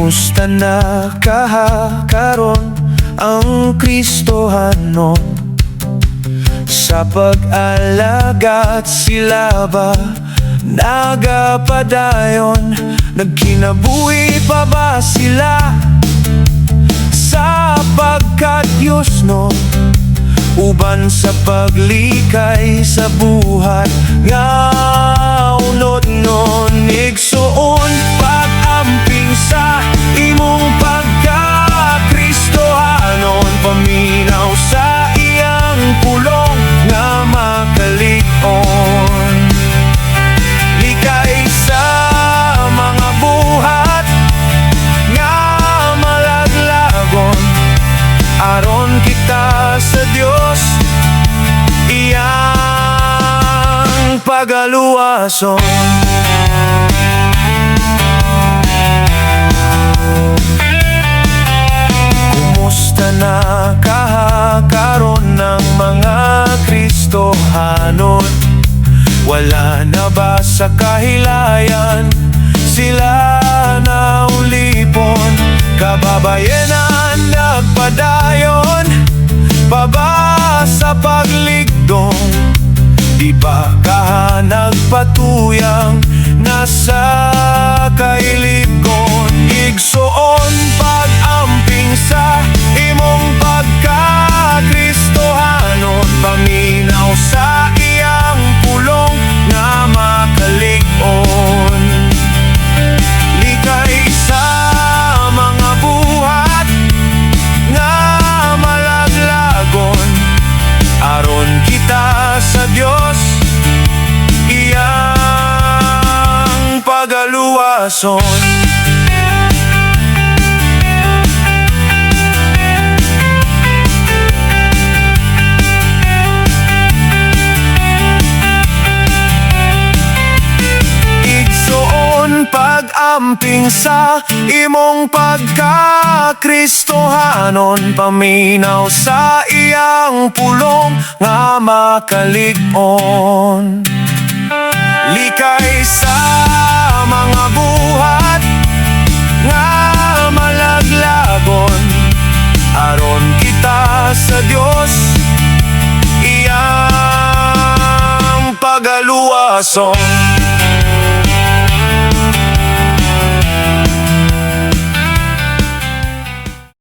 Kumusta na kahakaron ang Kristohanon? Sa pag-alaga't sila ba nagapadayon? Nagkinabuhi pa ba sila sa pagkadyos, no? Uban sa paglikay sa buhat nga unod nun. Igsuon pag-amping sa imong pagka-Kristohanon, paminaw sa iyang pulong nga makalig-on. Likay sa mga buhat nga malaglagon, aron kita sa Dios iyang pagaluwason. Kumusta na kahakaron ng mga Kristohanon? Wala na ba sa kahilayan sila na ulipon? Kababayenan nagpadayon pa ba sa pagligdong? Di ba ka nagpatuyang nasa kailigon? Igsuon pag-amping sa imong pagka-Kristohanon, paminaw sa iyang pulong nga makalig-on. Likay sa mga buhat nga malaglagon, aron kita sa Dios iyang pagaluwason. Pag-amping sa imong pagka-Kristohanon, paminaw sa iyang pulong nga makalig-on. Likay sa mga buhat nga malaglagon, aron kita sa Dios iyang pagaluwason.